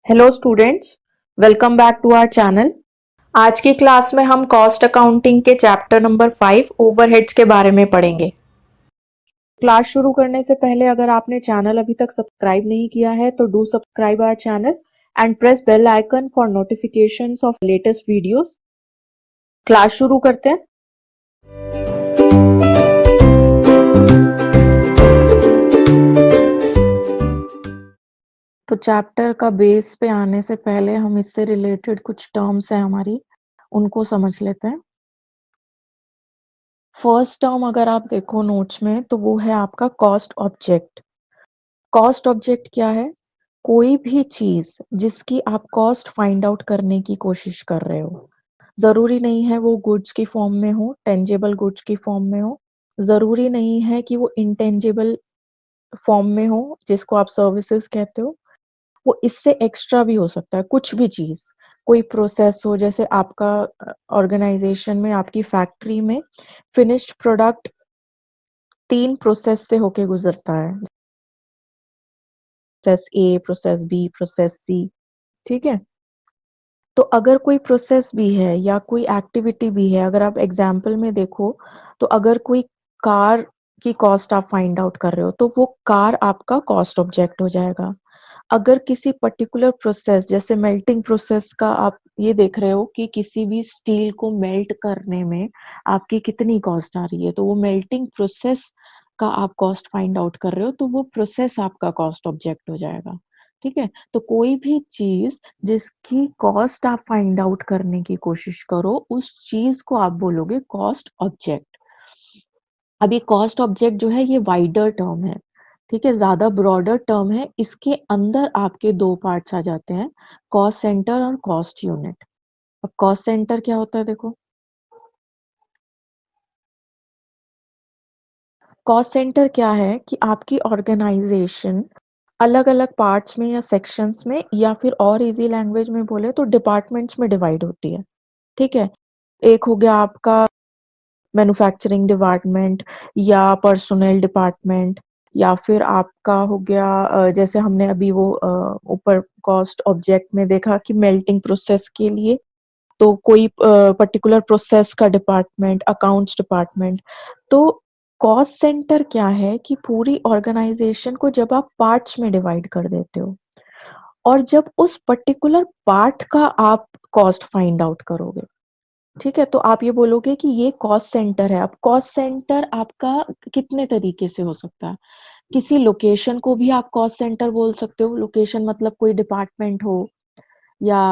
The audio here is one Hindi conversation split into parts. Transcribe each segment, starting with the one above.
Hello students, welcome back to our channel. आज की क्लास में हम कॉस्ट अकाउंटिंग के चैप्टर नंबर 5 ओवरहेड्स के बारे में पढ़ेंगे। क्लास शुरू करने से पहले अगर आपने चैनल अभी तक सब्सक्राइब नहीं किया है तो do subscribe our channel and press bell icon for notifications of latest videos. Class शुरू करते हैं। तो चैप्टर का बेस पे आने से पहले हम इससे रिलेटेड कुछ टर्म्स हैं हमारी, उनको समझ लेते हैं। फर्स्ट टर्म अगर आप देखो नोट्स में तो वो है आपका कॉस्ट ऑब्जेक्ट। कॉस्ट ऑब्जेक्ट क्या है? कोई भी चीज जिसकी आप कॉस्ट फाइंड आउट करने की कोशिश कर रहे हो। जरूरी नहीं है वो गुड्स की फॉर्म में हो, टेंजेबल गुड्स की फॉर्म में हो। जरूरी नहीं है कि वो इंटेंजिबल फॉर्म में हो जिसको आप सर्विसेज कहते हो। वो इससे एक्स्ट्रा भी हो सकता है, कुछ भी चीज। कोई प्रोसेस हो, जैसे आपका ऑर्गेनाइजेशन में, आपकी फैक्ट्री में फिनिश्ड प्रोडक्ट 3 प्रोसेस से होके गुजरता है। Process A, process B, process C. ठीक है। तो अगर कोई प्रोसेस भी है या कोई एक्टिविटी भी है, अगर आप एग्जाम्पल में देखो तो अगर कोई कार की कॉस्ट आप फाइंड आउट कर रहे हो तो वो कार आपका कॉस्ट ऑब्जेक्ट हो जाएगा। अगर किसी पर्टिकुलर प्रोसेस, जैसे मेल्टिंग प्रोसेस का आप ये देख रहे हो कि किसी भी स्टील को मेल्ट करने में आपकी कितनी कॉस्ट आ रही है, तो वो मेल्टिंग प्रोसेस का आप कॉस्ट फाइंड आउट कर रहे हो तो वो प्रोसेस आपका कॉस्ट ऑब्जेक्ट हो जाएगा। ठीक है। तो कोई भी चीज जिसकी कॉस्ट आप फाइंड आउट करने की कोशिश करो, उस चीज को आप बोलोगे कॉस्ट ऑब्जेक्ट। अब ये कॉस्ट ऑब्जेक्ट जो है ये वाइडर टर्म है। ठीक है, ज्यादा ब्रॉडर टर्म है। इसके अंदर आपके 2 पार्ट्स आ जाते हैं, कॉस्ट सेंटर और कॉस्ट यूनिट। अब कॉस्ट सेंटर क्या होता है देखो। कॉस्ट सेंटर क्या है कि आपकी ऑर्गेनाइजेशन अलग अलग पार्ट्स में या सेक्शंस में, या फिर और इजी लैंग्वेज में बोले तो डिपार्टमेंट्स में डिवाइड होती है। ठीक है। एक हो गया आपका मैन्युफैक्चरिंग डिपार्टमेंट या पर्सनल डिपार्टमेंट, या फिर आपका हो गया जैसे हमने अभी वो ऊपर कॉस्ट ऑब्जेक्ट में देखा कि मेल्टिंग प्रोसेस के लिए तो कोई पर्टिकुलर प्रोसेस का डिपार्टमेंट, अकाउंट्स डिपार्टमेंट। तो कॉस्ट सेंटर क्या है कि पूरी ऑर्गेनाइजेशन को जब आप पार्ट्स में डिवाइड कर देते हो और जब उस पर्टिकुलर पार्ट का आप कॉस्ट फाइंड आउट करोगे, ठीक है, तो आप ये बोलोगे कि ये कॉस्ट सेंटर है। अब कॉस्ट सेंटर आपका कितने तरीके से हो सकता है। किसी लोकेशन को भी आप कॉस्ट सेंटर बोल सकते हो। लोकेशन मतलब कोई डिपार्टमेंट हो या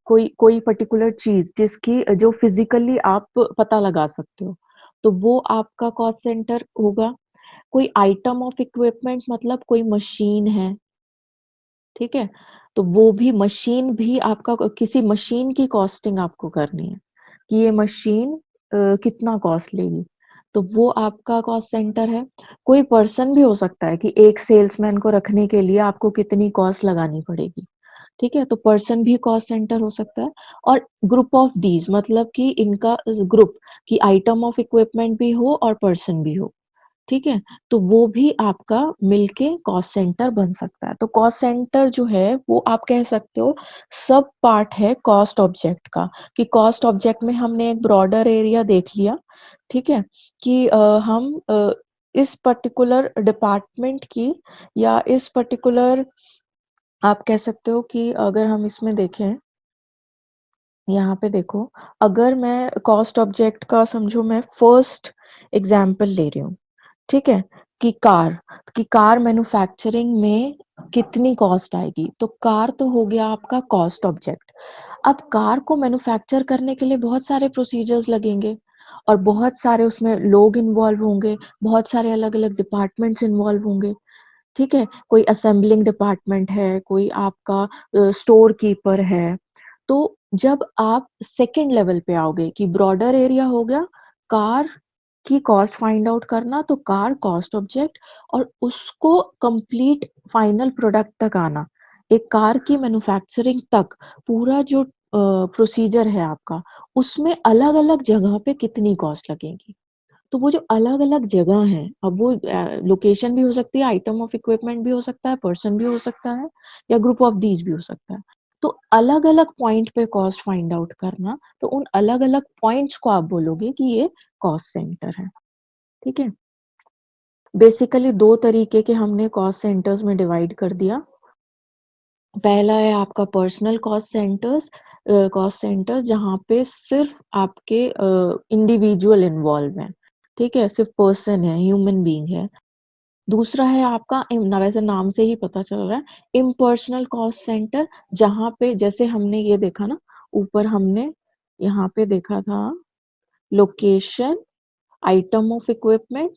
कोई कोई पर्टिकुलर चीज जिसकी जो फिजिकली आप पता लगा सकते हो, तो वो आपका कॉस्ट सेंटर होगा। कोई आइटम ऑफ इक्विपमेंट मतलब कोई मशीन है, ठीक है, तो वो भी मशीन भी आपका, किसी मशीन की कॉस्टिंग आपको करनी है कि ये मशीन कितना कॉस्ट लेगी, तो वो आपका कॉस्ट सेंटर है। कोई पर्सन भी हो सकता है कि एक सेल्समैन को रखने के लिए आपको कितनी कॉस्ट लगानी पड़ेगी। ठीक है, तो पर्सन भी कॉस्ट सेंटर हो सकता है। और ग्रुप ऑफ दीज मतलब कि इनका ग्रुप, कि आइटम ऑफ इक्विपमेंट भी हो और पर्सन भी हो। ठीक है, तो वो भी आपका मिलके कॉस्ट सेंटर बन सकता है। तो कॉस्ट सेंटर जो है वो आप कह सकते हो सब पार्ट है कॉस्ट ऑब्जेक्ट का। कि कॉस्ट ऑब्जेक्ट में हमने एक ब्रॉडर एरिया देख लिया, ठीक है, कि हम इस पर्टिकुलर डिपार्टमेंट की या इस पर्टिकुलर, आप कह सकते हो कि अगर हम इसमें देखें, यहाँ पे देखो, अगर मैं कॉस्ट ऑब्जेक्ट का समझो, मैं फर्स्ट एग्जाम्पल ले रही हूँ, ठीक है, कि कार मैन्युफैक्चरिंग में कितनी कॉस्ट आएगी, तो कार तो हो गया आपका कॉस्ट ऑब्जेक्ट। अब कार को मैन्युफैक्चर करने के लिए बहुत सारे प्रोसीजर्स लगेंगे और बहुत सारे उसमें लोग इन्वॉल्व होंगे, बहुत सारे अलग अलग डिपार्टमेंट्स इन्वॉल्व होंगे। ठीक है, कोई असेंबलिंग डिपार्टमेंट है, कोई आपका स्टोर कीपर है। तो जब आप सेकेंड लेवल पे आओगे कि ब्रॉडर एरिया हो गया कार की कॉस्ट फाइंड आउट करना, तो कार कॉस्ट ऑब्जेक्ट, और उसको कंप्लीट फाइनल प्रोडक्ट तक आना, एक कार की मैन्युफैक्चरिंग तक पूरा जो प्रोसीजर है आपका, उसमें अलग अलग जगह पे कितनी कॉस्ट लगेगी। तो वो जो अलग-अलग जगह हैं, अब वो लोकेशन भी हो सकती है, आइटम ऑफ इक्विपमेंट भी हो सकता है, पर्सन भी हो सकता है या ग्रुप ऑफ दीज़ भी हो सकता है। तो अलग-अलग पॉइंट पे कॉस्ट फाइंड आउट करना, तो उन अलग-अलग पॉइंट्स को आप बोलोगे कि ये कॉस्ट सेंटर है, ठीक है? बेसिकली 2 तरीके के हमने कॉस्ट सेंटर्स में डिवाइड कर दिया। पहला है आपका पर्सनल कॉस्ट सेंटर्स जहाँ पे सिर्फ़ आपके इंडिविजुअल इन्वॉल्व हैं, ठीक है? सिर्फ़ पर्सन है, ह्यूमन बीइंग है। दूसरा है आपका वैसे नाम से ही पता चल रहा है, इम्पर्सनल कॉस्ट सेंटर जहाँ पे जैसे हमने ये देखा ना, ऊपर हमने यहाँ पे देखा था location, item of equipment,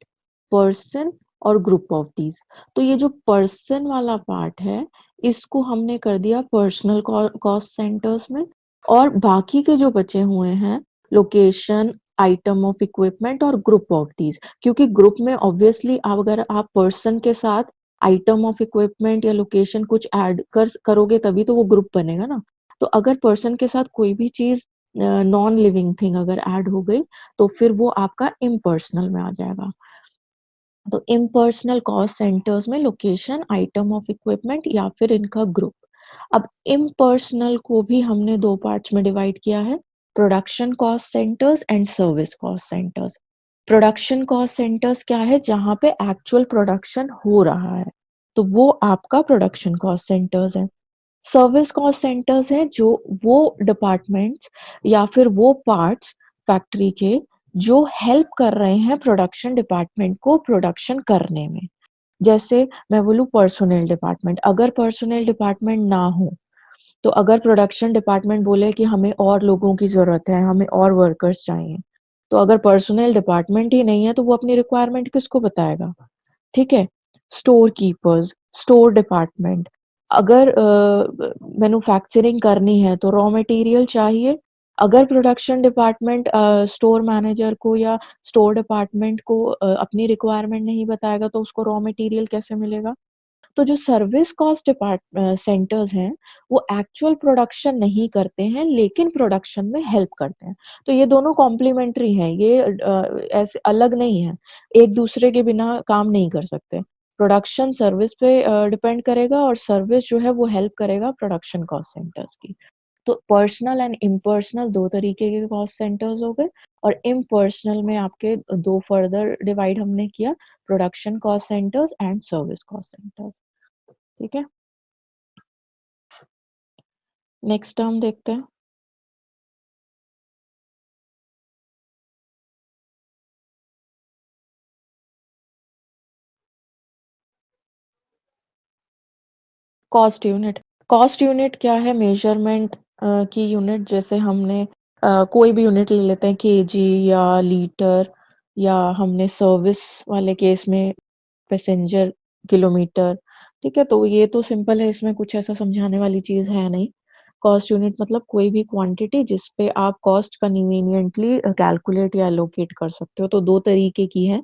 person और ग्रुप ऑफ दीज़। तो ये जो पर्सन वाला पार्ट है, इसको हमने कर दिया पर्सनल कॉस्ट सेंटर्स में और बाकी के जो बचे हुए हैं लोकेशन, आइटम ऑफ इक्विपमेंट और ग्रुप ऑफ दीज़ क्योंकि ग्रुप में ऑब्वियसली अगर आप पर्सन के साथ आइटम ऑफ इक्विपमेंट या लोकेशन कुछ ऐड करोगे तभी तो वो ग्रुप बनेगा ना। तो अगर पर्सन के साथ कोई भी चीज़ नॉन लिविंग थिंग अगर ऐड हो गई तो फिर वो आपका इम्पर्सनल में आ जाएगा। तो इम्पर्सनल कॉस्ट सेंटर्स में लोकेशन, आइटम ऑफ इक्विपमेंट या फिर इनका ग्रुप। अब इम्पर्सनल को भी हमने 2 पार्ट्स में डिवाइड किया है, production cost centres and service cost centres. Production cost centres क्या है? जहाँ पे एक्चुअल प्रोडक्शन हो रहा है, तो वो आपका प्रोडक्शन कॉस्ट सेंटर्स है। सर्विस कॉस्ट सेंटर्स हैं जो वो डिपार्टमेंट्स या फिर वो पार्ट्स फैक्ट्री के जो हेल्प कर रहे हैं प्रोडक्शन डिपार्टमेंट को प्रोडक्शन करने में। जैसे मैं बोलूँ पर्सोनेल डिपार्टमेंट, अगर पर्सोनेल डिपार्टमेंट ना हो, तो अगर प्रोडक्शन डिपार्टमेंट बोले कि हमें और लोगों की ज़रूरत है, हमें और वर्कर्स चाहिए, तो अगर पर्सोनेल डिपार्टमेंट ही नहीं है, तो वो अपनी रिक्वायरमेंट किसको बताएगा? ठीक है? स्टोर कीपर्स, स्टोर डिपार्टमेंट अगर मैन्युफैक्चरिंग करनी है तो रॉ मटेरियल चाहिए। अगर प्रोडक्शन डिपार्टमेंट स्टोर मैनेजर को या स्टोर डिपार्टमेंट को अपनी रिक्वायरमेंट नहीं बताएगा तो उसको रॉ मटेरियल कैसे मिलेगा? तो जो सर्विस कॉस्ट सेंटर्स हैं, वो एक्चुअल प्रोडक्शन नहीं करते हैं, लेकिन प्रोडक्शन में हेल्प करते हैं। तो ये दोनों कॉम्प्लीमेंट्री हैं, ये ऐसे अलग नहीं हैं, एक-दूसरे के बिना काम नहीं कर सकते। प्रोडक्शन सर्विस पे डिपेंड करेगा और सर्विस जो है वो हेल्प करेगा प्रोडक्शन कॉस्ट सेंटर्स की। तो पर्सनल एंड इम्पर्सनल 2 तरीके के कॉस्ट सेंटर्स हो गए और इम्पर्सनल में आपके 2 फर्दर डिवाइड हमने किया, production cost centres and service cost centres. ठीक है? नेक्स्ट टर्म देखते हैं। कॉस्ट यूनिट क्या है? मेजरमेंट की यूनिट जैसे हमने कोई भी यूनिट ले लेते हैं केजी या लीटर या हमने सर्विस वाले केस में पैसेंजर किलोमीटर, ठीक है? तो ये तो सिंपल है, इसमें कुछ ऐसा समझाने वाली चीज़ है नहीं। कॉस्ट यूनिट मतलब कोई भी क्वांटिटी जिस पे आप कॉस्ट कन्वीनिएंटली कैलकुलेट या एलोकेट कर सकते हो। तो 2 तरीके की है।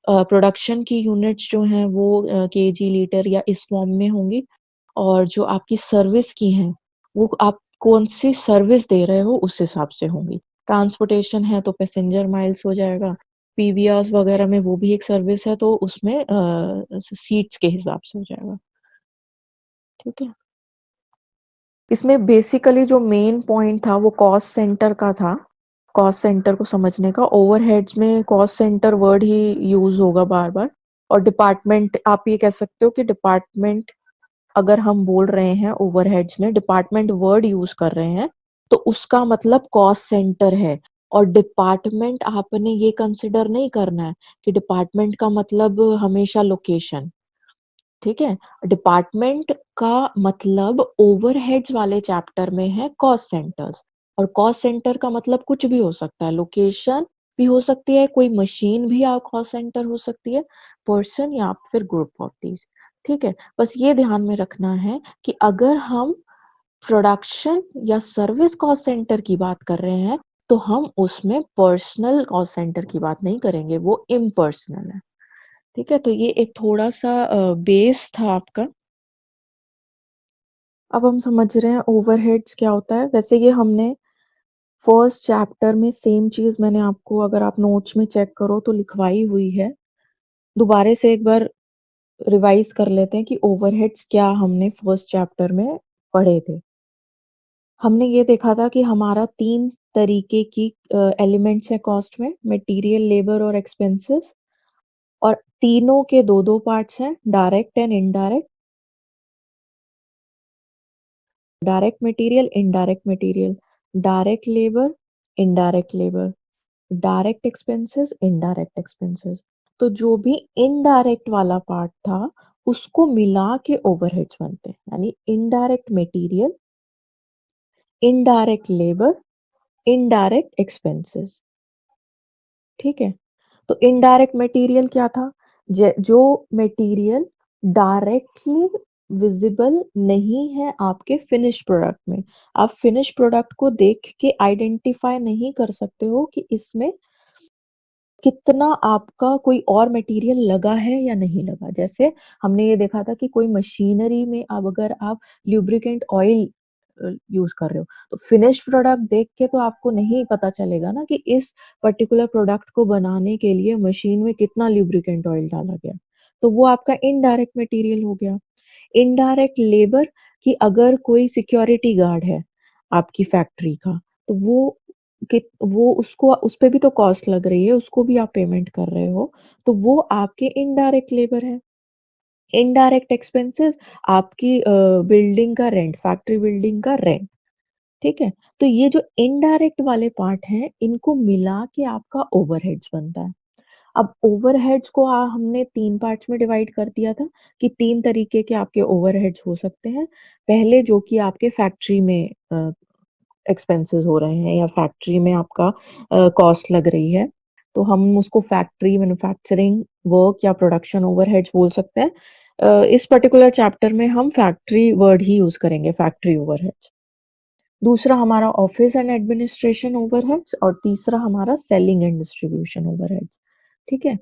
प्रोडक्शन की यूनिट्स जो हैं वो केजी, लीटर या इस फॉर्म में होंगी और जो आपकी सर्विस की हैं, वो आप कौन-सी सर्विस दे रहे हो उस हिसाब से होंगी। ट्रांसपोर्टेशन है तो पैसेंजर माइल्स हो जाएगा, पीवीआर्स वगैरह में वो भी एक सर्विस है तो उसमें सीट्स के हिसाब से हो जाएगा, ठीक है? इसमें बेसिकली जो मेन पॉइंट था वो कॉस्ट सेंटर का था, कॉस्ट सेंटर को समझने का। ओवरहेड्स में कॉस्ट सेंटर वर्ड ही यूज़ होगा बार-बार और डिपार्टमेंट आप ये कह सकते हो कि डिपार्टमेंट अगर हम बोल रहे हैं ओवरहेड्स में डिपार्टमेंट वर्ड यूज़ कर रहे हैं, तो उसका मतलब कॉस्ट सेंटर है और डिपार्टमेंट आपने ये कंसिडर नहीं करना है कि डिपार्टमेंट का मतलब हमेशा लोकेशन। ठीक है? डिपार्टमेंट का मतलब ओवरहेड्स वाले चैप्टर में है कॉस्ट सेंटर्स और कॉस्ट सेंटर का मतलब कुछ भी हो सकता है, लोकेशन भी हो सकती है, कोई मशीन भी कॉस्ट सेंटर हो सकती है, पर्सन या फिर ग्रुप ऑफ दीज़, ठीक है? बस ये ध्यान में रखना है कि अगर हम प्रोडक्शन या सर्विस कॉस्ट सेंटर की बात कर रहे हैं, तो हम उसमें पर्सनल कॉस्ट सेंटर की बात नहीं करेंगे, वो इम्पर्सनल है। ठीक है? तो ये एक थोड़ा-सा बेस था आपका। अब हम समझ रहे हैं ओवरहेड्स क्या होता है। वैसे ये हमने फर्स्ट चैप्टर में सेम चीज़ मैंने आपको अगर आप नोट्स में चेक करो तो लिखवाई हुई है। दोबारा से एक बार रिवाइज़ कर लेते हैं कि ओवरहेड्स क्या हमने फर्स्ट चैप्टर में पढ़े थे। हमने ये देखा था कि हमारा 3 तरीके की एलिमेंट्स हैं कॉस्ट में, मटेरियल, लेबर और एक्सपेंसेस, और तीनों के 2-2 पार्ट्स हैं, direct and indirect, direct material, indirect material, direct labour, indirect labour, direct expenses, indirect expenses. तो जो भी इनडायरेक्ट वाला पार्ट था, उसको मिला के ओवरहेड्स बनते हैं, यानी indirect material, indirect labour, indirect expenses. ठीक है? तो इनडायरेक्ट मटेरियल क्या था? जो मटेरियल डायरेक्टली विजिबल नहीं है आपके फिनिश प्रोडक्ट में। आप फिनिश प्रोडक्ट को देख के आइडेंटिफाई नहीं कर सकते हो कि इसमें कितना आपका कोई और मटेरियल लगा है या नहीं लगा। जैसे हमने ये देखा था कि कोई मशीनरी में अब अगर आप लुब्रिकेंट ऑयल यूज़ कर रहे हो, तो फिनिश प्रोडक्ट देख के तो आपको नहीं पता चलेगा ना कि इस पर्टिकुलर प्रोडक्ट को बनाने के लिए मशीन में कितना लुब्रिकेंट ऑयल डाला गया। तो वो आपका इनडायरेक्ट मटेरियल हो गया। इनडायरेक्ट लेबर कि अगर कोई सिक्योरिटी गार्ड है आपकी फैक्ट्री का, तो वो उसको उस पे भी तो कॉस्ट लग रही है, उसको भी आप पेमेंट कर रहे हो, तो वो आपके इनडायरेक्ट लेबर है। इनडायरेक्ट एक्सपेंसेस आपकी बिल्डिंग का रेंट, फैक्ट्री बिल्डिंग का रेंट, ठीक है? तो ये जो इनडायरेक्ट वाले पार्ट हैं, इनको मिला के आपका ओवरहेड्स बनता है। अब ओवरहेड्स को हमने 3 पार्ट्स में डिवाइड कर दिया था कि 3 तरीके के आपके ओवरहेड्स हो सकते हैं। पहले जो कि आपके फैक्ट्री में एक्सपेंसेस हो रहे हैं या फैक्ट्री में आपका कॉस्ट लग रही है, तो हम उसको फैक्ट्री मैन्युफैक्चरिंग वर्क या प्रोडक्शन ओवरहेड्स बोल सकते हैं। इस पर्टिकुलर चैप्टर में हम फैक्ट्री वर्ड ही यूज़ करेंगे, फैक्ट्री ओवरहेड्स। दूसरा हमारा ऑफिस एंड एडमिनिस्ट्रेशन ओवरहेड्स और तीसरा हमारा सेलिंग एंड डिस्ट्रीब्यूशन ओवरहेड्स, ठीक है?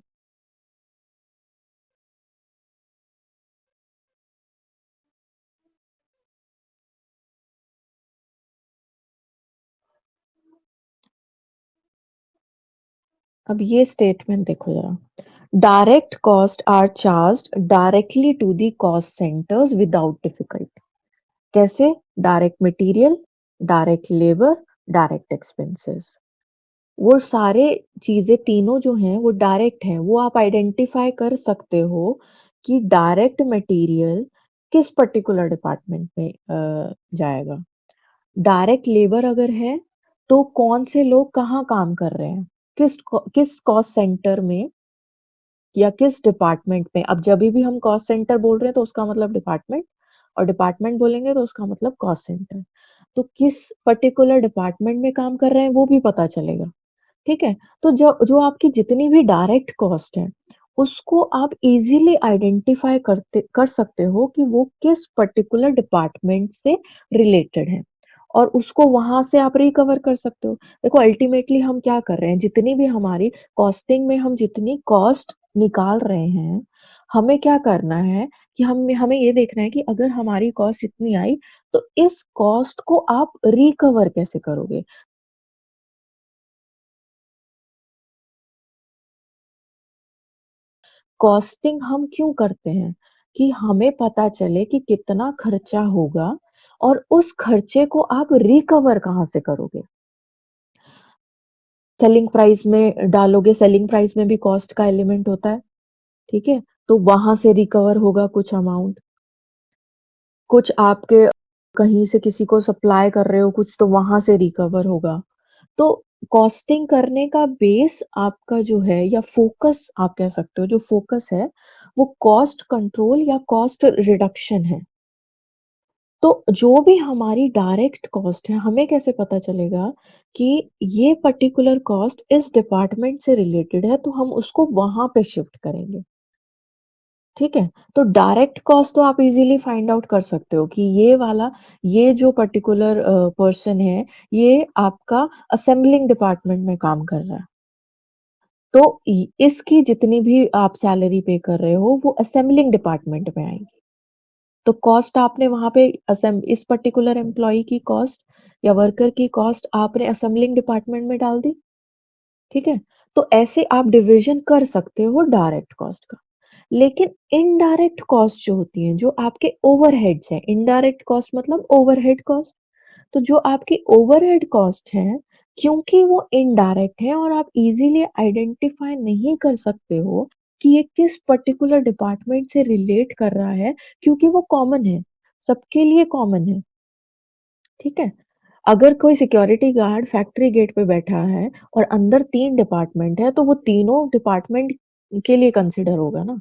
अब ये स्टेटमेंट देखो जरा। Direct cost are charged directly to the cost centres without difficulty. कैसे? Direct material, direct labour, direct expenses. वो सारे चीजें तीनों जो हैं वो डायरेक्ट हैं। वो आप आइडेंटिफाई कर सकते हो कि डायरेक्ट मटेरियल किस पर्टिकुलर डिपार्टमेंट में जाएगा। डायरेक्ट लेबर अगर है तो कौन से लोग कहाँ काम कर रहे हैं, किस कॉस्ट सेंटर में या किस डिपार्टमेंट में। अब जब भी हम कॉस्ट सेंटर बोल रहे हैं तो उसका मतलब डिपार्टमेंट, और डिपार्टमेंट बोलेंगे तो उसका मतलब कॉस्ट सेंटर। तो किस पर्टिकुलर डिपार्टमेंट में काम कर रहे हैं वो भी पता चलेगा। ठीक है? तो जो जो आपकी जितनी भी डायरेक्ट कॉस्ट है, उसको आप इजीली आइडेंटिफाई कर सकते हो कि वो किस पर्टिकुलर डिपार्टमेंट से रिलेटेड है, और उसको वहां से आप रिकवर कर सकते हो। देखो अल्टीमेटली हम क्या कर रहे हैं, जितनी भी हमारी कॉस्टिंग में हम जितनी कॉस्ट निकाल रहे हैं, हमें क्या करना है कि हम हमें ये देखना है कि अगर हमारी कॉस्ट इतनी आई, तो इस कॉस्ट को आप रिकवर कैसे करोगे। कॉस्टिंग हम क्यों करते हैं? कि हमें पता चले कि कितना खर्चा होगा और उस खर्चे को आप रिकवर कहाँ से करोगे। सेलिंग प्राइस में डालोगे, सेलिंग प्राइस में भी कॉस्ट का एलिमेंट होता है, ठीक है? तो वहां से रिकवर होगा कुछ अमाउंट, कुछ आपके कहीं से किसी को सप्लाई कर रहे हो कुछ, तो वहां से रिकवर होगा। तो कॉस्टिंग करने का बेस आपका जो है, या फोकस आप कह सकते हो, जो फोकस है वो कॉस्ट कंट्रोल या कॉस्ट रिडक्शन है। तो जो भी हमारी डायरेक्ट कॉस्ट है, हमें कैसे पता चलेगा कि ये पर्टिकुलर कॉस्ट इस डिपार्टमेंट से रिलेटेड है, तो हम उसको वहां पे शिफ्ट करेंगे। ठीक है? तो डायरेक्ट कॉस्ट तो आप इजीली फाइंड आउट कर सकते हो कि ये जो पर्टिकुलर पर्सन है, ये आपका असेंबलिंग डिपार्टमेंट में काम कर रहा है। तो इसकी जितनी भी आप सैलरी पे कर रहे हो वो असेंबलिंग डिपार्टमेंट में आएगी। तो कॉस्ट आपने वहां पे इस पर्टिकुलर एम्प्लॉय की कॉस्ट या वर्कर की कॉस्ट आपने असेंबलिंग डिपार्टमेंट में डाल दी, ठीक है? तो ऐसे आप डिवीज़न कर सकते हो डायरेक्ट कॉस्ट का। लेकिन इनडायरेक्ट कॉस्ट जो होती हैं, जो आपके ओवरहेड्स हैं, इनडायरेक्ट कॉस्ट मतलब ओवरहेड कॉस्ट। तो जो आपकी ओवरहेड कॉस्ट है, क्योंकि वो इनडायरेक्ट है और आप इज़िली आइडेंटिफाई नहीं कर सकते हो कि ये किस पर्टिकुलर डिपार्टमेंट से रिलेट कर रहा है, क्योंकि वो कॉमन है, सबके लिए कॉमन है, ठीक है? अगर कोई सिक्योरिटी गार्ड फैक्ट्री गेट पे बैठा है और अंदर 3 डिपार्टमेंट है, तो वो तीनों डिपार्टमेंट के लिए कंसिडर होगा ना,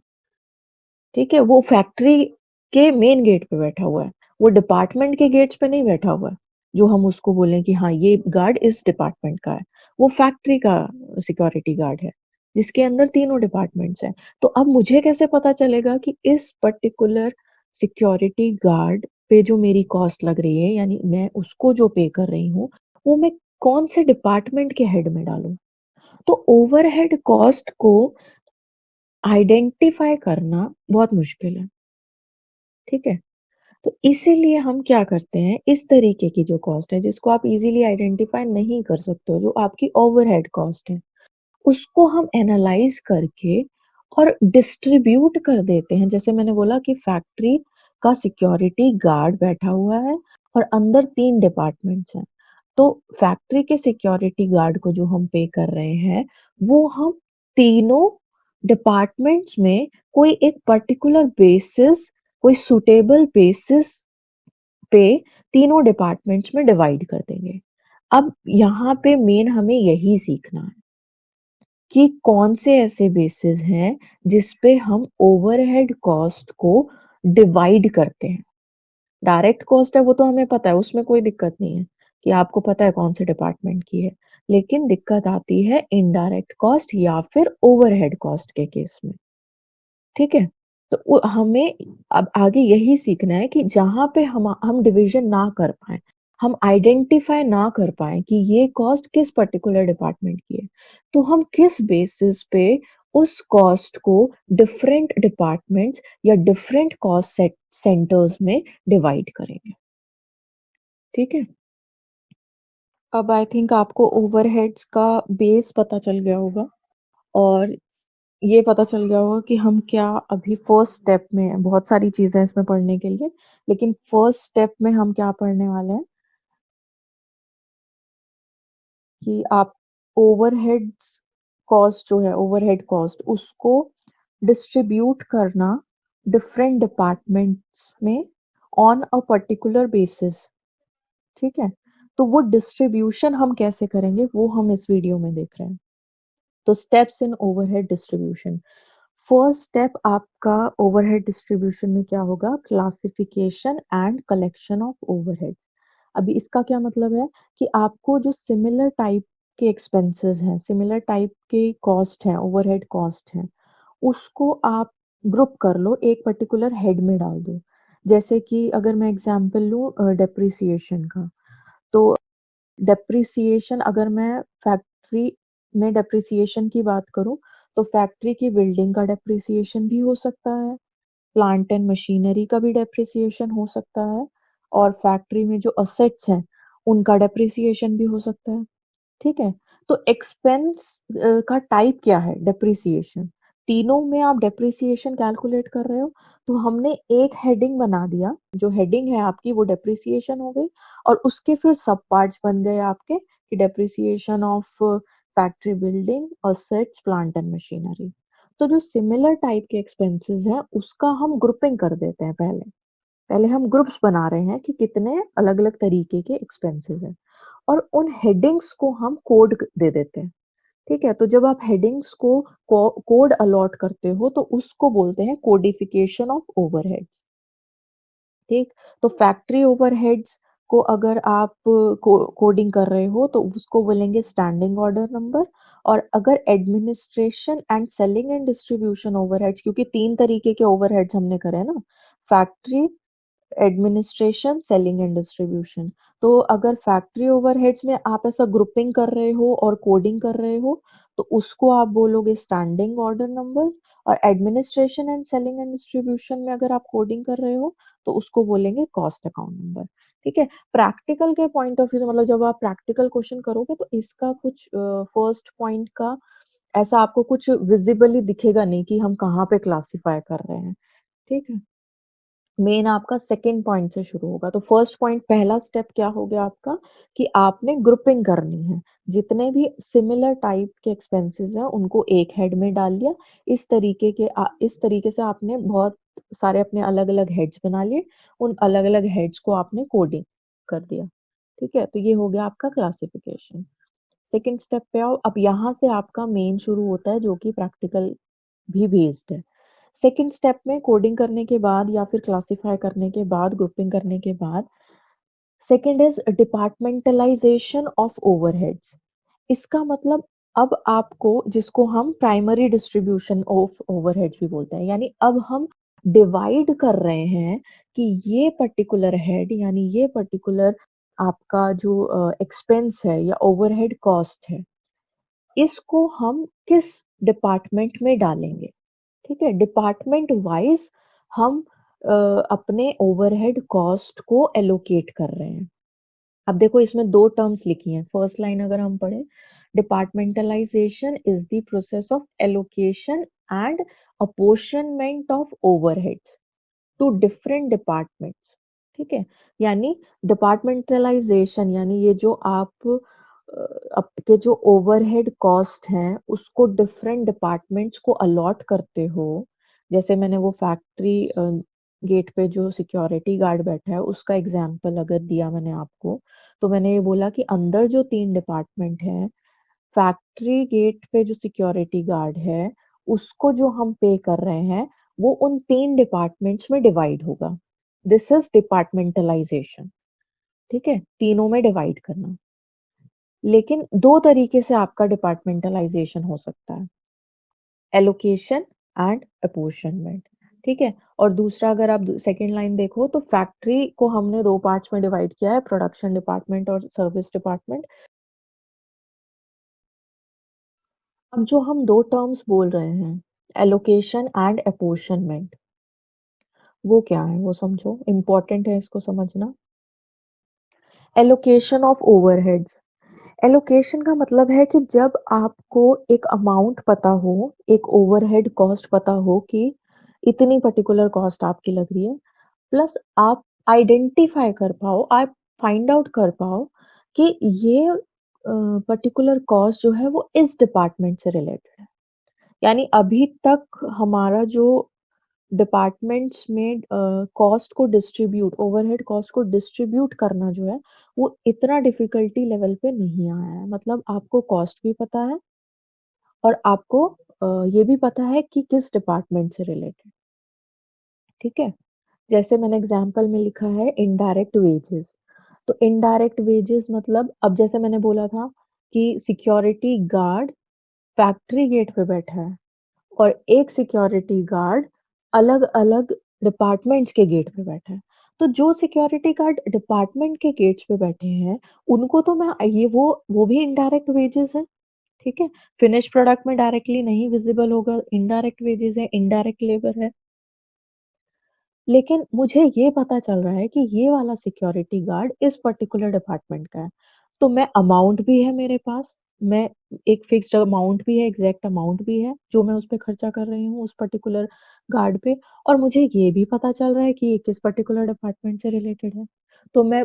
ठीक है? वो फैक्ट्री के मेन गेट पे बैठा हुआ है, वो डिपार्टमेंट के गेट्स पे नहीं बैठा हुआ है, जो हम उसको बोलें कि हाँ, ये गार्ड इस डिपार्टमेंट का है। वो फैक्ट्री का सिक्योरिटी गार्ड है, जिसके अंदर तीनों डिपार्टमेंट्स हैं। तो अब मुझे कैसे पता चलेगा कि इस पर्टिकुलर सिक्योरिटी गार्ड पे जो मेरी कॉस्ट लग रही है, यानी मैं उसको जो पे कर रही हूँ, वो मैं कौन से डिपार्टमेंट के हेड में डालूँ? तो ओवरहेड कॉस्ट को आइडेंटिफाई करना बहुत मुश्किल है, ठीक है? तो इसीलिए हम क्या करते हैं, इस तरीके की जो कॉस्ट है जिसको आप इज़िली आइडेंटिफाई नहीं कर सकते हो, जो आपकी ओवरहेड कॉस्ट है, उसको हम एनालाइज़ करके और डिस्ट्रीब्यूट कर देते हैं। जैसे मैंने बोला कि फैक्ट्री का सिक्योरिटी गार्ड बैठा हुआ है और अंदर 3 डिपार्टमेंट्स हैं। तो फैक्ट्री के सिक्योरिटी गार्ड को जो हम पे कर रहे हैं, वो हम तीनों डिपार्टमेंट्स में कोई एक पर्टिकुलर बेसिस, कोई सूटेबल बेसिस पे तीनों डिपार्टमेंट्स में डिवाइड कर देंगे। अब यहाँ पे मेन हमें यही सीखना है कि कौन से ऐसे बेसिस हैं जिस पे हम ओवरहेड कॉस्ट को डिवाइड करते हैं। डायरेक्ट कॉस्ट है वो तो हमें पता है, उसमें कोई दिक्कत नहीं है कि आपको पता है कौन से डिपार्टमेंट की है। लेकिन दिक्कत आती है इनडायरेक्ट कॉस्ट या फिर ओवरहेड कॉस्ट के केस में। ठीक है? तो हमें अब आगे यही सीखना है कि जहाँ पे हम डिवीज़न ना कर पाएँ, हम आइडेंटिफ़ाई ना कर पाएँ कि ये कॉस्ट किस पर्टिकुलर डिपार्टमेंट की है, तो हम किस बेसिस पे उस कॉस्ट को डिफरेंट डिपार्टमेंट्स या डिफरेंट कॉस्ट सेंटर्स में डिवाइड करेंगे। ठीक है? अब आई थिंक आपको ओवरहेड्स का बेस पता चल गया होगा और ये पता चल गया होगा कि हम क्या अभी फर्स्ट स्टेप में हैं, बहुत सारी चीज़ें हैं इसमें पढ़ने के लिए, लेकिन फर्स्ट स्टेप में हम क्या पढ़ने वाले हैं कि आप ओवरहेड्स कॉस्ट जो है, ओवरहेड कॉस्ट उसको डिस्ट्रीब्यूट करना डिफरेंट डिपार्टमेंट्स में ऑन अ पर्टिकुलर बेसिस, ठीक है? तो वो डिस्ट्रीब्यूशन हम कैसे करेंगे, वो हम इस वीडियो में देख रहे हैं। तो steps in overhead distribution. First step आपका ओवरहेड डिस्ट्रीब्यूशन में क्या होगा, classification and collection of overhead. अभी इसका क्या मतलब है कि आपको जो सिमिलर टाइप के एक्सपेंसेस हैं, सिमिलर टाइप के कॉस्ट हैं, ओवरहेड कॉस्ट हैं, उसको आप ग्रुप कर लो, एक पर्टिकुलर हेड में डाल दो। जैसे कि अगर मैं एग्जांपल लूँ डेप्रिसिएशन का, तो डेप्रिसिएशन अगर मैं फैक्ट्री में डेप्रिसिएशन की बात करूँ, तो फैक्ट्री की बिल्डिंग का डेप्रिसिएशन भी हो सकता है, प्लांट एंड मशीनरी का भी डेप्रिसिएशन हो सकता है और फैक्ट्री में जो असेट्स हैं, उनका डेप्रिसिएशन भी हो सकता है। ठीक है? तो एक्सपेंस का टाइप क्या है? डेप्रिसिएशन। तीनों में आप डेप्रिसिएशन कैलकुलेट कर रहे हो, तो हमने एक हेडिंग बना दिया, जो हेडिंग है आपकी वो डेप्रिसिएशन हो गई और उसके फिर सब पार्ट्स बन गए आपके कि depreciation of factory building, assets, plant and machinery. तो जो सिमिलर टाइप के एक्सपेंसेस हैं, उसका हम ग्रुपिंग कर देते हैं पहले। पहले हम ग्रुप्स बना रहे हैं कि कितने अलग-अलग तरीके के एक्सपेंसेस हैं और उन हेडिंग्स को हम कोड दे देते हैं, ठीक है? तो जब आप हेडिंग्स को कोड अलॉट करते हो तो उसको बोलते हैं कोडिफिकेशन ऑफ ओवरहेड्स, ठीक? तो फैक्ट्री ओवरहेड्स को अगर आप कोडिंग कर रहे हो तो उसको बोलेंगे स्टैंडिंग ऑर्डर नंबर। और अगर administration and selling and distribution overheads, क्योंकि 3 तरीके के ओवरहेड्स हमने करे हैं ना, factory, administration, selling and distribution. तो अगर फैक्ट्री ओवरहेड्स में आप ऐसा ग्रुपिंग कर रहे हो और कोडिंग कर रहे हो, तो उसको आप बोलोगे स्टैंडिंग ऑर्डर नंबर। और administration and selling and distribution में अगर आप कोडिंग कर रहे हो, तो उसको बोलेंगे कॉस्ट अकाउंट नंबर, ठीक है? प्रैक्टिकल के पॉइंट ऑफ व्यू से मतलब जब आप प्रैक्टिकल क्वेश्चन करोगे तो इसका कुछ फर्स्ट पॉइंट का ऐसा आपको कुछ विजिबली दिखेगा नहीं कि हम कहाँ पे क्लासिफाई कर रहे हैं, ठीक है? मेन आपका सेकंड पॉइंट से शुरू होगा। तो फर्स्ट पॉइंट पहला स्टेप क्या हो गया आपका कि आपने ग्रुपिंग करनी है। जितने भी सिमिलर टाइप के एक्सपेंसेस हैं उनको एक हेड में डाल लिया। इस तरीके से आपने बहुत सारे अपने अलग-अलग हेड्स बना लिए। उन अलग-अलग हेड्स को आपने कोडिंग कर दिया। ठीक है? तो ये हो गया आपका क्लासिफिकेशन। सेकंड स्टेप पे आओ। अब यहाँ से आपका मेन शुरू होता है जो कि प्रैक्टिकल भी बेस्ड है। सेकंड स्टेप में कोडिंग करने के बाद या फिर क्लासिफाई करने के बाद, ग्रुपिंग करने के बाद, सेकंड इज़ डिपार्टमेंटलाइज़ेशन ऑफ ओवरहेड्स। इसका मतलब अब आपको जिसको हम प्राइमरी डिस्ट्रीब्यूशन ऑफ ओवरहेड्स भी बोलते हैं, यानी अब हम डिवाइड कर रहे हैं कि ये पर्टिकुलर हेड यानी ये पर्टिकुलर आपका जो एक्सपेंस है या ओवरहेड कॉस्ट है, इसको हम किस डिपार्टमेंट में डालेंगे। ठीक है? डिपार्टमेंट वाइज़ हम अपने ओवरहेड कॉस्ट को एलोकेट कर रहे हैं। अब देखो इसमें 2 टर्म्स लिखी हैं। फर्स्ट लाइन अगर हम पढ़ें, departmentalisation is the process of allocation and apportionment of overheads to different departments. ठीक है? यानी डिपार्टमेंटलाइज़ेशन यानी ये जो आप आपके जो ओवरहेड कॉस्ट हैं, उसको डिफरेंट डिपार्टमेंट्स को अलॉट करते हो। जैसे मैंने वो फैक्ट्री गेट पे जो सिक्योरिटी गार्ड बैठा है, उसका एग्ज़ाम्पल अगर दिया मैंने आपको, तो मैंने ये बोला कि अंदर जो 3 डिपार्टमेंट हैं, फैक्ट्री गेट पे जो सिक्योरिटी गार्ड है, उसको जो हम पे कर रहे हैं, वो उन 3 डिपार्टमेंट्स में डिवाइड होगा। दिस इज़ डिपार्टमेंटलाइज़ेशन, ठीक है? तीनों में डिवाइड करना। लेकिन 2 तरीके से आपका डिपार्टमेंटलाइज़ेशन हो सकता है, एलोकेशन एंड अपॉर्शनमेंट, ठीक है? और दूसरा अगर आप सेकंड लाइन देखो तो फैक्ट्री को हमने 2 पार्ट्स में डिवाइड किया है, प्रोडक्शन डिपार्टमेंट और सर्विस डिपार्टमेंट। अब जो हम 2 टर्म्स बोल रहे हैं, एलोकेशन एंड अपॉर्शनमेंट, वो क्या है? वो समझो, इम्पोर्टेंट है इसको समझना। Allocation of overheads. एलोकेशन का मतलब है कि जब आपको एक अमाउंट पता हो, एक ओवरहेड कॉस्ट पता हो कि इतनी पर्टिकुलर कॉस्ट आपकी लग रही है, प्लस आप आइडेंटिफाई कर पाओ, आप फाइंड आउट कर पाओ कि ये पर्टिकुलर कॉस्ट जो है वो इस डिपार्टमेंट से रिलेटेड है। यानी अभी तक हमारा जो डिपार्टमेंट्स में कॉस्ट को डिस्ट्रीब्यूट ओवरहेड कॉस्ट को डिस्ट्रीब्यूट करना जो है, वो इतना डिफ़िकल्टी लेवल पे नहीं आया है। मतलब आपको कॉस्ट भी पता है और आपको ये भी पता है कि किस डिपार्टमेंट से रिलेटेड, ठीक है? जैसे मैंने एग्ज़ाम्पल में लिखा है इनडायरेक्ट वेजेस। तो इनडायरेक्ट वेजेस मतलब अब जैसे मैंने बोला था कि सिक्योरिटी गार्ड फैक्ट्री गेट पे बैठा है और एक सिक्योरिटी गार्ड अलग-अलग डिपार्टमेंट्स के गेट पे बैठा है। तो जो सिक्योरिटी गार्ड डिपार्टमेंट के गेट्स पे बैठे हैं, उनको तो मैं ये वो भी इनडायरेक्ट वेजेस है, ठीक है? फिनिश प्रोडक्ट में डायरेक्टली नहीं विज़िबल होगा, इनडायरेक्ट वेजेस है, इनडायरेक्ट लेबर है। लेकिन मुझे ये पता चल रहा है कि ये वाला सिक्योरिटी गार्ड इस पर्टिकुलर डिपार्टमेंट का है। तो मैं अमाउंट भी है मेरे पास, मैं एक फिक्स्ड अमाउंट भी है, एग्ज़ैक्ट अमाउंट भी है, जो मैं उस पे खर्चा कर रही हूँ उस पर्टिकुलर गार्ड पे और मुझे ये भी पता चल रहा है कि ये किस पर्टिकुलर डिपार्टमेंट से रिलेटेड है। तो मैं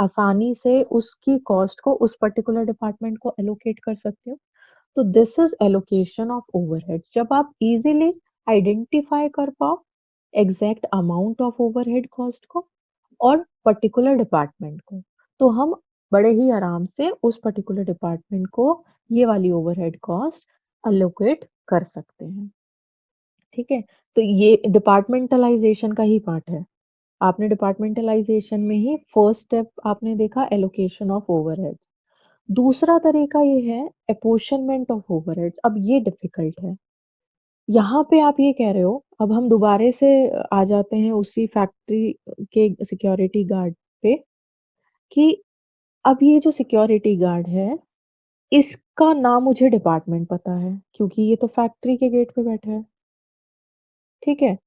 आसानी से उसकी कॉस्ट को उस पर्टिकुलर डिपार्टमेंट को एलोकेट कर सकती हूँ। तो this is allocation of overheads जब आप इज़िली आइडेंटिफ़ाई कर पाओ exact amount of overhead cost को और पर्टिकुलर डिपार्टमेंट को। तो हम बड़े ही आराम से उस पर्टिकुलर डिपार्टमेंट को ये वाली ओवरहेड कॉस्ट एलोकेट कर सकते हैं। ठीक है? तो ये डिपार्टमेंटलाइज़ेशन का ही पार्ट है। आपने डिपार्टमेंटलाइज़ेशन में ही फर्स्ट स्टेप आपने देखा एलोकेशन ऑफ ओवरहेड्स। दूसरा तरीका ये है अपॉर्शनमेंट ऑफ ओवरहेड्स। अब ये डिफ़िकल्ट है। यहाँ पे आप ये कह रहे हो, अब हम दोबारा से आ जाते हैं उसी फैक्ट्री के सिक्योरिटी गार्ड पे कि अब ये जो सिक्योरिटी गार्ड है, इसका ना मुझे डिपार्टमेंट पता है, क्योंकि ये तो फैक्ट्री के गेट पे बैठा है, ठीक है?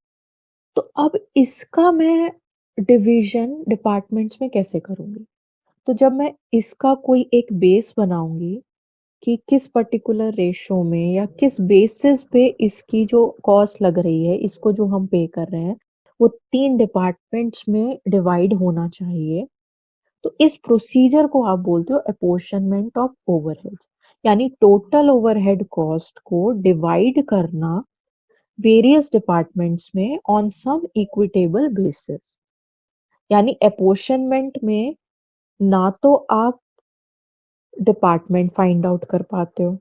तो अब इसका मैं डिवीज़न डिपार्टमेंट्स में कैसे करूँगी? तो जब मैं इसका कोई एक बेस बनाऊँगी कि किस पर्टिकुलर रेशो में या किस बेसिस पे इसकी जो कॉस्ट लग रही है, इसको जो हम पे कर रहे हैं, वो 3 डिपार्टमेंट्स में डिवाइड होना चाहिए। तो इस प्रोसीजर को आप बोलते हो अपॉर्शनमेंट ऑफ ओवरहेड्स, यानी टोटल ओवरहेड कॉस्ट को डिवाइड करना वेरियस डिपार्टमेंट्स में ऑन सम इक्विटेबल बेसिस। यानी अपॉर्शनमेंट में ना तो आप डिपार्टमेंट फाइंड आउट कर पाते हो,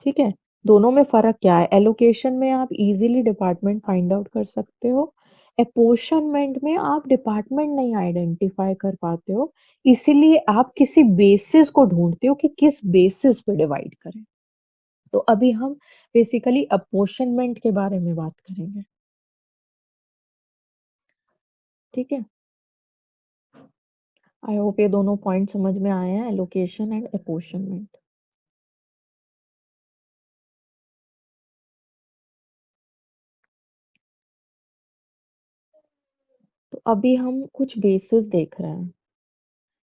ठीक है? दोनों में फ़र्क क्या है? एलोकेशन में आप इज़िली डिपार्टमेंट फाइंड आउट कर सकते हो। अपॉर्शनमेंट में आप डिपार्टमेंट नहीं आइडेंटिफ़ाई कर पाते हो, इसीलिए आप किसी बेसिस को ढूँढते हो कि किस बेसिस पे डिवाइड करें। तो अभी हम बेसिकली अपॉर्शनमेंट के बारे में बात करेंगे, ठीक है? आई होप ये दोनों पॉइंट समझ में आए हैं, एलोकेशन एंड अपॉर्शनमेंट। तो अभी हम कुछ बेसिस देख रहे हैं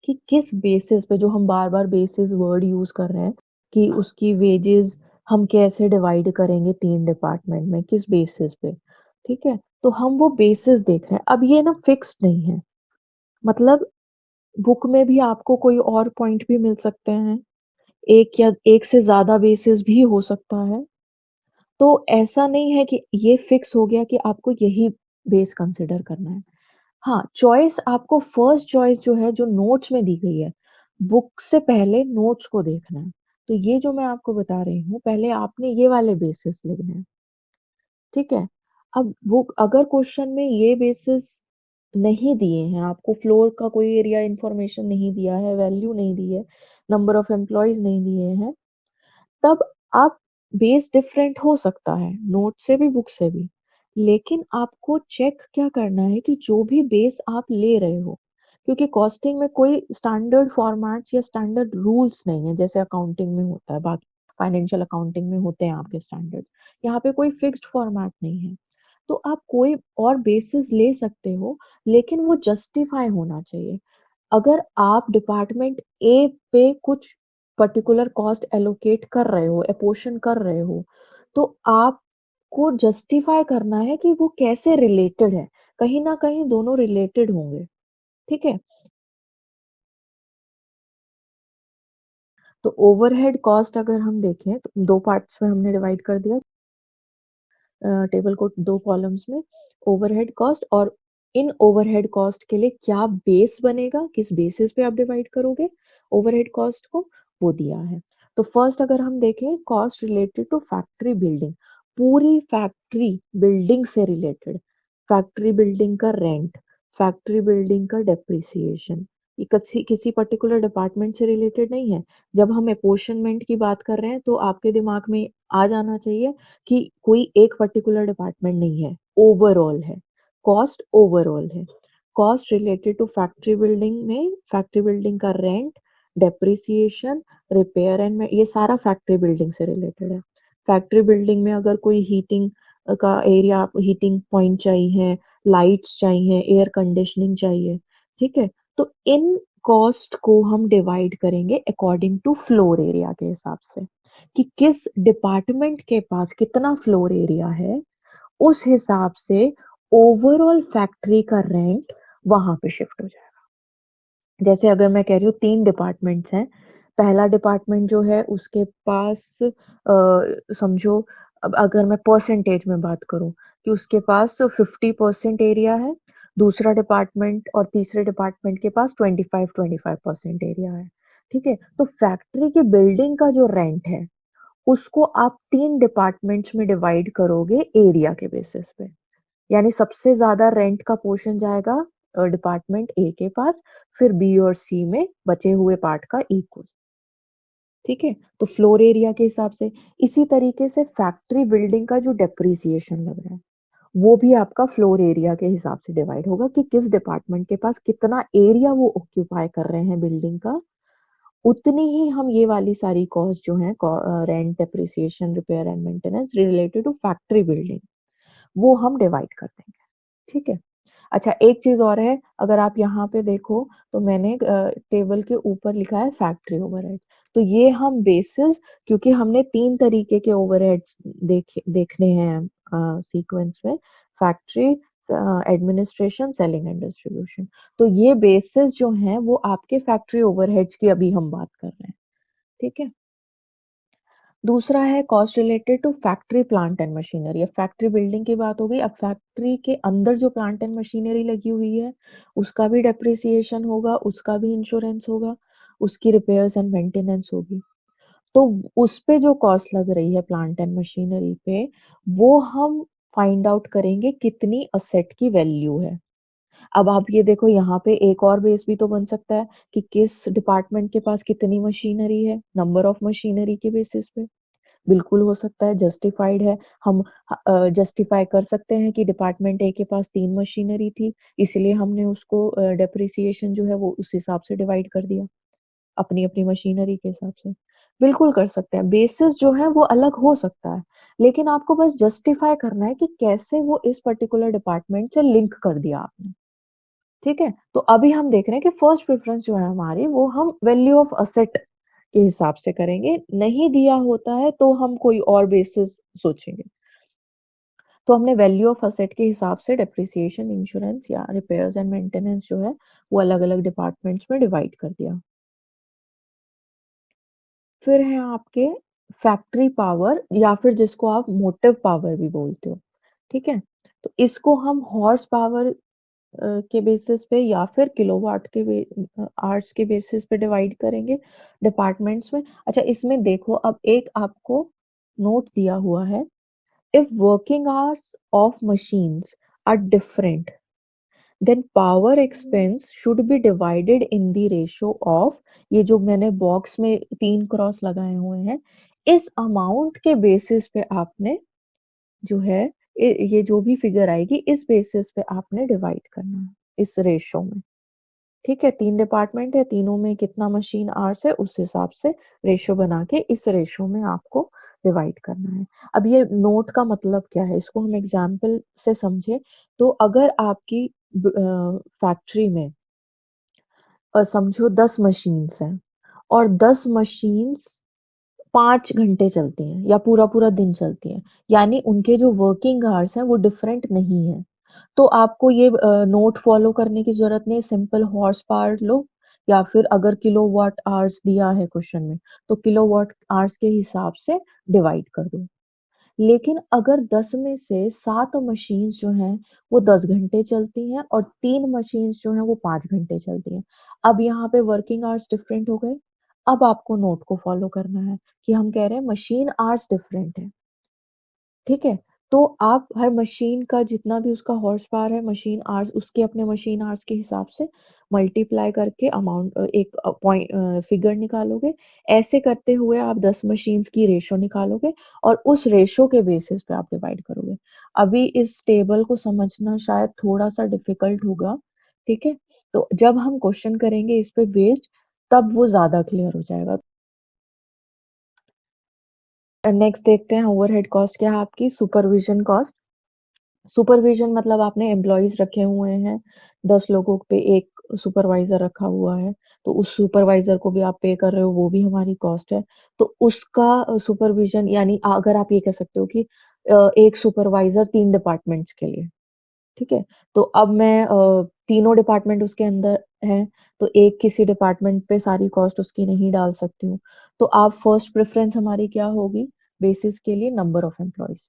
कि किस बेसिस पे, जो हम बार-बार बेसिस वर्ड यूज़ कर रहे हैं कि उसकी वेजेस हम कैसे डिवाइड करेंगे 3 डिपार्टमेंट में, किस बेसिस पे, ठीक है? तो हम वो बेसिस देख रहे हैं। अब ये ना फिक्स्ड नहीं है, मतलब बुक में भी आपको कोई और पॉइंट भी मिल सकते हैं, एक या एक से ज़्यादा बेसिस भी हो सकता है। तो ऐसा नहीं है कि ये फिक्स हो गया कि आपको यही बेस कंसीडर करना है। हाँ, चॉइस आपको फर्स्ट चॉइस जो है, जो नोट्स में दी गई है, बुक से पहले नोट्स को देखना है। तो ये जो मैं आपको बता रही हूँ, पहले आपने ये वाले बेसिस लिखने हैं, ठीक है? अब बुक अगर क्वेश्चन में ये बेसिस नहीं दिए हैं, आपको फ्लोर का कोई एरिया इन्फॉर्मेशन नहीं दिया है, वैल्यू नहीं दी है, नंबर ऑफ एम्प्लॉइज़ नहीं दिए हैं, तब आप बेस डिफरेंट हो सकता है, नोट से भी, बुक से भी। लेकिन आपको चेक क्या करना है कि जो भी बेस आप ले रहे हो, क्योंकि कॉस्टिंग में कोई स्टैंडर्ड फॉर्मेट्स या स्टैंडर्ड रूल्स नहीं है, जैसे अकाउंटिंग में होता है, बाकी फाइनेंशियल अकाउंटिंग में होते हैं आपके स्टैंडर्ड। यहाँ पे कोई फिक्स्ड फॉर्मेट नहीं है। तो आप कोई और बेसिस ले सकते हो, लेकिन वो जस्टिफाई होना चाहिए। अगर आप डिपार्टमेंट ए पे कुछ पर्टिकुलर कॉस्ट एलोकेट कर रहे हो, अपोर्शन कर रहे हो, तो आपको जस्टिफाई करना है कि वो कैसे रिलेटेड है। कहीं न कहीं दोनों रिलेटेड होंगे, ठीक है? तो ओवरहेड कॉस्ट अगर हम देखें तो 2 पार्ट्स में हमने डिवाइड कर दिया। टेबल को 2 कॉलम्स में, ओवरहेड कॉस्ट और इन ओवरहेड कॉस्ट के लिए क्या बेस बनेगा, किस बेसिस पे आप डिवाइड करोगे ओवरहेड कॉस्ट को, वो दिया है। तो फर्स्ट अगर हम देखें, cost related to factory building, पूरी फैक्ट्री बिल्डिंग से रिलेटेड, फैक्ट्री बिल्डिंग का रेंट, फैक्ट्री बिल्डिंग का डेप्रिसिएशन, ये किसी किसी पर्टिकुलर डिपार्टमेंट से रिलेटेड नहीं है। जब हम अपॉर्शनमेंट की बात कर रहे हैं तो आपके दिमाग में आ जाना चाहिए कि कोई एक पर्टिकुलर डिपार्टमेंट नहीं है, ओवरऑल है, कॉस्ट ओवरऑल है। Cost related to factory building में फैक्ट्री बिल्डिंग का रेंट, डेप्रिसिएशन, रिपेयर एंड ये सारा फैक्ट्री बिल्डिंग से रिलेटेड है। फैक्ट्री बिल्डिंग में अगर कोई हीटिंग का एरिया, हीटिंग पॉइंट चाहिए, लाइट्स चाहिए, एयर कंडीशनिंग चाहिए, ठीक है? तो इन कॉस्ट को हम डिवाइड करेंगे अकॉर्डिंग टू फ्लोर एरिया के हिसाब से। कि किस डिपार्टमेंट के पास कितना फ्लोर एरिया है, उस हिसाब से ओवरऑल फैक्ट्री का रेंट वहाँ पे शिफ्ट हो जाएगा। जैसे अगर मैं कह रही हूँ 3 डिपार्टमेंट्स हैं, पहला डिपार्टमेंट जो है उसके पास समझो, अब अगर मैं परसेंटेज में बात करूँ कि उसके पास 50% एरिया है, दूसरा डिपार्टमेंट और तीसरे डिपार्टमेंट के पास 25-25% एरिया है, ठीक है? तो फैक्ट्री की बिल्डिंग का जो रेंट है, उसको आप 3 डिपार्टमेंट्स में डिवाइड करोगे एरिया के बेसिस पे। यानी सबसे ज़्यादा रेंट का पोर्शन जाएगा डिपार्टमेंट ए के पास, फिर बी और सी में बचे हुए पार्ट का इक्वल, ठीक है? तो फ्लोर एरिया के हिसाब से। इसी तरीके से फैक्ट्री बिल्डिंग का जो डेप्रिसिएशन लग रहा है, वो भी आपका फ्लोर एरिया के हिसाब से डिवाइड होगा कि किस डिपार्टमेंट के पास कितना एरिया वो ऑक्यूपाई कर रहे हैं बिल्डिंग का, उतनी ही हम ये वाली सारी कॉस्ट जो हैं, rent, depreciation, repair and maintenance related to factory building, वो हम डिवाइड कर देंगे, ठीक है? अच्छा, एक चीज़ और है, अगर आप यहाँ पे देखो तो मैंने टेबल के ऊपर लिखा है फैक्ट्री ओवरहेड। तो ये हम बेसिस, क्योंकि हमने 3 तरीके के ओवरहेड्स देखने हैं सीक्वेंस में, factory, administration, selling and distribution. तो ये बेसिस जो हैं वो आपके फैक्ट्री ओवरहेड्स की अभी हम बात कर रहे हैं, ठीक है? दूसरा है cost related to factory plant and machinery. अब फैक्ट्री बिल्डिंग की बात हो गई, अब फैक्ट्री के अंदर जो प्लांट एंड मशीनरी लगी हुई है उसका भी डेप्रिसिएशन होगा, उसका भी इंश्योरेंस होगा, उसकी रिपेयर्स एंड मेंटेनेंस होगी। तो उस पे जो कॉस्ट लग रही है प्लांट एंड मशीनरी पे, वो हम फाइंड आउट करेंगे कितनी असेट की वैल्यू है। अब आप ये देखो, यहाँ पे एक और बेस भी तो बन सकता है कि किस डिपार्टमेंट के पास कितनी मशीनरी है, नंबर ऑफ मशीनरी के बेसिस पे। बिल्कुल हो सकता है, जस्टिफाइड है। हम जस्टिफाई कर सकते हैं कि डिपार्टमेंट ए के पास 3 मशीनरी थी, इसलिए हमने उसको डेप्रिसिएशन जो है वो उस हिसाब से डिवाइड कर दिया, अपनी-अपनी मशीनरी के हिसाब से। बिल्कुल कर सकते हैं, बेसिस जो है वो अलग हो सकता है, लेकिन आपको बस जस्टिफाई करना है कि कैसे वो इस पर्टिकुलर डिपार्टमेंट से लिंक कर दिया आपने, ठीक है? तो अभी हम देख रहे हैं कि फर्स्ट प्रेफरेंस जो है हमारी, वो हम वैल्यू ऑफ असेट के हिसाब से करेंगे। नहीं दिया होता है तो हम कोई और बेसिस सोचेंगे। तो हमने वैल्यू ऑफ असेट के हिसाब से डेप्रिसिएशन, इंश्योरेंस या रिपेयर्स एंड मेंटेनेंस जो है वो अलग-अलग डिपार्टमेंट्स में डिवाइड कर दिया। फिर है आपके फैक्ट्री पावर, या फिर जिसको आप मोटिव पावर भी बोलते हो, ठीक है? तो इसको हम हॉर्स पावर के बेसिस पे या फिर किलोवाट के आवर्स के बेसिस पे डिवाइड करेंगे डिपार्टमेंट्स में। अच्छा, इसमें देखो, अब एक आपको नोट दिया हुआ है, if working hours of machines are different, then power expense should be divided in the ratio of, ये जो मैंने बॉक्स में 3 क्रॉस लगाए हुए हैं, इस अमाउंट के बेसिस पे आपने जो है, ये जो भी फिगर आएगी इस बेसिस पे आपने डिवाइड करना है, इस रेशो में, ठीक है? 3 डिपार्टमेंट है, तीनों में कितना मशीन आवर्स है, उस हिसाब से रेशो बना के इस रेशो में आपको डिवाइड करना है। अब ये नोट का मतलब क्या है, इसको हम एग्जाम्पल से समझे, तो अगर आपकी फैक्ट्री में समझो 10 मशीन्स हैं, और 10 मशीन्स 5 घंटे चलती हैं या पूरा-पूरा दिन चलती हैं, यानी उनके जो वर्किंग आवर्स हैं वो डिफरेंट नहीं है। तो आपको ये नोट फॉलो करने की ज़रूरत नहीं है, सिंपल हॉर्स पावर लो, या फिर अगर किलोवाट आवर्स दिया है क्वेश्चन में, तो किलोवाट आवर्स के हिसाब से डिवाइड कर दो। लेकिन अगर 10 में से 7 मशीन्स जो हैं वो 10 घंटे चलती हैं और 3 मशीन्स जो हैं वो 5 घंटे चलती हैं। अब यहाँ पे वर्किंग आवर्स डिफरेंट हो गए। अब आपको नोट को फॉलो करना है कि हम कह रहे हैं मशीन आवर्स डिफरेंट है। ठीक है? तो आप हर मशीन का जितना भी उसका हॉर्स पावर है, मशीन आवर्स उसके अपने मशीन आवर्स के हिसाब से मल्टीप्लाई करके अमाउंट एक फिगर निकालोगे। ऐसे करते हुए आप 10 मशीन्स की रेशो निकालोगे और उस रेशो के बेसिस पे आप डिवाइड करोगे। अभी इस टेबल को समझना शायद थोड़ा-सा डिफिकल्ट होगा, ठीक है? तो जब हम क्वेश्चन करेंगे इस पे बेस्ड, तब वो ज़्यादा क्लियर हो जाएगा। नेक्स्ट देखते हैं ओवरहेड कॉस्ट क्या है आपकी, सुपरविज़न कॉस्ट। सुपरविज़न मतलब आपने एम्प्लॉइज़ रखे हुए हैं, 10 लोगों पे 1 सुपरवाइज़र रखा हुआ है, तो उस सुपरवाइज़र को भी आप पे कर रहे हो, वो भी हमारी कॉस्ट है। तो उसका सुपरविज़न, यानी अगर आप ये कह सकते हो कि 1 सुपरवाइज़र 3 डिपार्टमेंट्स के लिए, ठीक है? तो अब मैं तीनों डिपार्टमेंट उसके अंदर हैं, तो एक किसी डिपार्टमेंट पे सारी कॉस्ट उसकी नहीं डाल सकती हूँ। तो आप फर्स्ट प्रेफ़रेंस हमारी क्या होगी? बेसिस के लिए नंबर ऑफ एम्प्लॉइज़,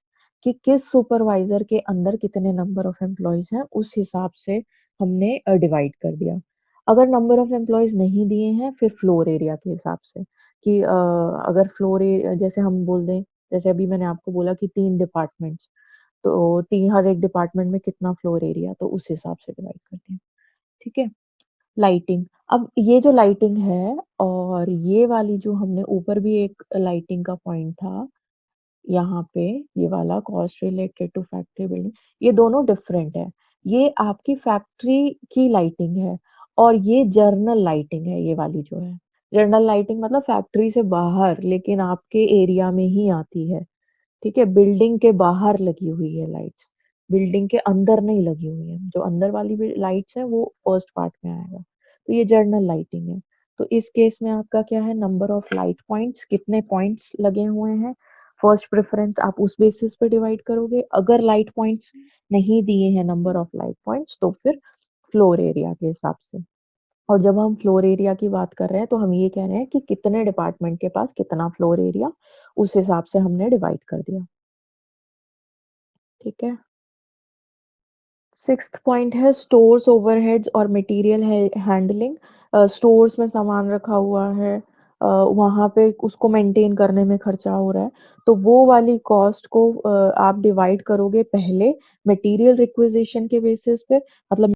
कि किस सुपरवाइज़र के अंदर कितने नंबर ऑफ एम्प्लॉइज़ हैं, उस हिसाब से हमने डिवाइड कर दिया। अगर नंबर ऑफ एम्प्लॉइज़ नहीं दिए हैं, फिर फ्लोर एरिया के हिसाब से, कि अगर फ्लोर ए जैसे हम बोल दें, जैसे अभी मैंने आपको बोला कि 3 डिपार्टमेंट्स, तो हर एक डिपार्टमेंट में कितना फ्लोर एरिया, तो उस हिसाब से डिवाइड करते हैं, ठीक है? लाइटिंग, अब ये जो लाइटिंग है और ये वाली जो हमने ऊपर भी एक लाइटिंग का पॉइंट था, यहाँ पे ये वाला cost related to factory building, ये दोनों डिफरेंट है। ये आपकी फैक्ट्री की लाइटिंग है और ये जर्नल लाइटिंग है, ये वाली जो है। जर्नल लाइटिंग मतलब फैक्ट्री से बाहर लेकिन आपके एरिया में ही आती है, ठीक है? बिल्डिंग के बाहर लगी हुई है लाइट्स। बिल्डिंग के अंदर नहीं लगी हुई है। जो अंदर वाली लाइट्स हैं वो फर्स्ट पार्ट में आएगा। तो ये जर्नल लाइटिंग है। तो इस केस में आपका क्या है, नंबर ऑफ लाइट पॉइंट्स, कितने पॉइंट्स लगे हुए हैं, फर्स्ट प्रेफरेंस आप उस बेसिस पे डिवाइड करोगे। अगर लाइट पॉइंट्स नहीं दिए हैं नंबर ऑफ लाइट पॉइंट्स तो फिर फ्लोर एरिया के हिसाब से। और जब हम फ्लोर एरिया की बात कर रहे हैं तो हम ये कह रहे हैं कि कितने डिपार्टमेंट के पास कितना फ्लोर एरिया, उस हिसाब से हमने डिवाइड कर दिया। ठीक है। सिक्स्थ पॉइंट है स्टोर्स ओवरहेड्स और मटेरियल हैंडलिंग। स्टोर्स में सामान रखा हुआ है, वहां पे उसको मेंटेन करने में खर्चा हो रहा है, तो वो वाली कॉस्ट को आप डिवाइड करोगे पहले मटेरियल रिक्विजिशन के बेसिस पे। मतलब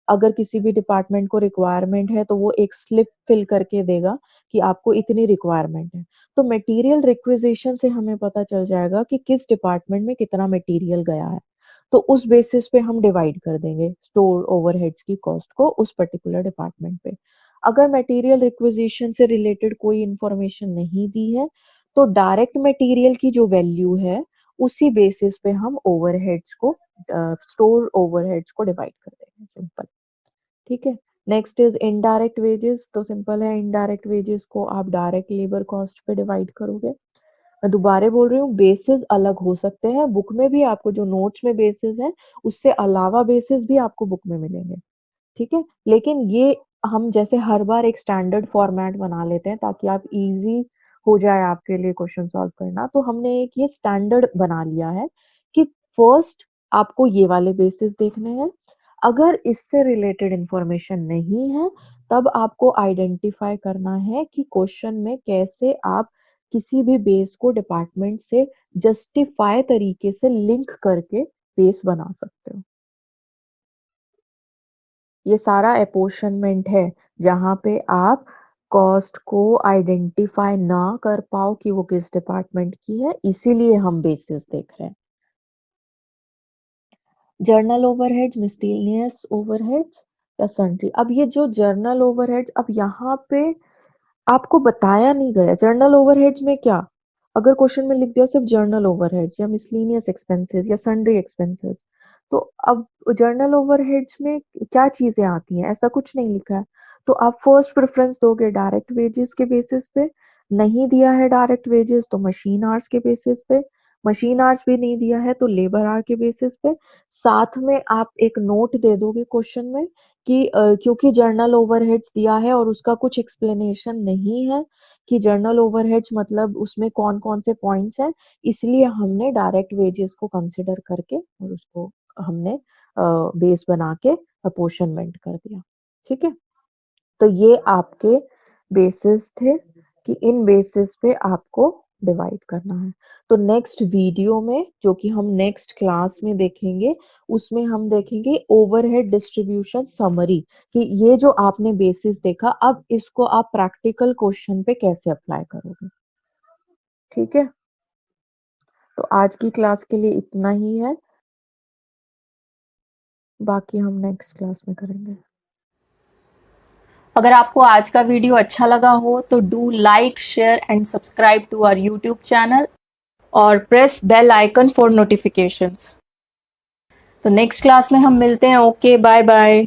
अगर किसी भी डिपार्टमेंट को रिक्वायरमेंट है तो वो एक स्लिप फिल करके देगा कि आपको इतनी रिक्वायरमेंट है। तो मटेरियल रिक्विजिशन से हमें पता चल जाएगा कि किस डिपार्टमेंट में कितना मटेरियल गया है। तो उस बेसिस पे हम डिवाइड कर देंगे स्टोर ओवरहेड्स की कॉस्ट को उस पर्टिकुलर डिपार्टमेंट पे। अगर मटेरियल रिक्विजिशन से रिलेटेड कोई इंफॉर्मेशन नहीं दी है तो डायरेक्ट मटेरियल की जो वैल्यू है उसी बेसिस पे हम ओवरहेड्स को, स्टोर ओवरहेड्स को डिवाइड कर देंगे। सिंपल। ठीक है। Next is indirect wages. तो सिंपल है, इनडायरेक्ट वेजेस को आप डायरेक्ट लेबर कॉस्ट पे डिवाइड करोगे। मैं दोबारा बोल रही हूँ, बेसिस अलग हो सकते हैं, बुक में भी आपको जो नोट्स में बेसिस है उससे अलावा बेसिस भी आपको बुक में मिलेंगे। ठीक है। लेकिन ये हम जैसे हर बार एक स्टैंडर्ड फॉर्मेट बना लेते हैं ताकि आप इजी हो जाए आपके लिए क्वेश्चन सॉल्व करना, तो हमने एक ये स्टैंडर्ड बना लिया है कि फर्स्ट आपको ये वाले बेसिस देखने हैं। अगर इससे रिलेटेड इंफॉर्मेशन नहीं है तब आपको आइडेंटिफाई करना है कि क्वेश्चन में कैसे आप किसी भी बेस को डिपार्टमेंट से जस्टिफाई तरीके से लिंक करके बेस बना सकते हो। ये सारा अपोर्शनमेंट है जहां पे आप कॉस्ट को आइडेंटिफाई ना कर पाओ कि वो किस डिपार्टमेंट की है, इसीलिए हम बेसिस देख रहे हैं। जर्नल ओवरहेड्स, मिसलेनियस ओवरहेड्स या सन्ड्री। अब ये जो जर्नल ओवरहेड्स, अब यहाँ पे आपको बताया नहीं गया जर्नल ओवरहेड्स में क्या। अगर क्वेश्चन में लिख दिया सिर्फ जर्नल ओवरहेड्स या मिसलेनियस एक्सपेंसेस या सन्ड्री एक्सपेंसेस, तो अब जर्नल ओवरहेड्स में क्या चीजें आती हैं, ऐसा कुछ नहीं लिखा है। तो आप फर्स्ट प्रेफरेंस दोगे डायरेक्ट वेजेस के बेसिस पे। नहीं दिया है डायरेक्ट वेजेस तो मशीन आवर्स के बेसिस पे। मशीन आवर्स भी नहीं दिया है तो लेबर आवर के बेसिस पे। साथ में आप एक नोट दे दोगे क्वेश्चन में कि क्योंकि जर्नल ओवरहेड्स दिया है और उसका कुछ एक्सप्लेनेशन नहीं है कि जर्नल ओवरहेड्स मतलब उसमें कौन कौन से पॉइंट्स हैं, इसलिए हमने डायरेक्ट वेजेस को कंसिडर करके और उसको हमने बेस बना के अपोर्शनमेंट कर दिया। ठीक है। तो ये आपके बेसिस थे कि इन बेसिस पे आपको डिवाइड करना है। तो नेक्स्ट वीडियो में जो कि हम नेक्स्ट क्लास में देखेंगे, उसमें हम देखेंगे ओवरहेड डिस्ट्रीब्यूशन समरी, कि ये जो आपने बेसिस देखा अब इसको आप प्रैक्टिकल क्वेश्चन पे कैसे अप्लाई करोगे। ठीक है। तो आज की क्लास के लिए इतना ही है, बाकी हम नेक्स्ट क्लास में करेंगे। अगर आपको आज का वीडियो अच्छा लगा हो तो do like share and subscribe to our YouTube channel और press bell icon for notifications. तो नेक्स्ट क्लास में हम मिलते हैं। Okay, bye bye.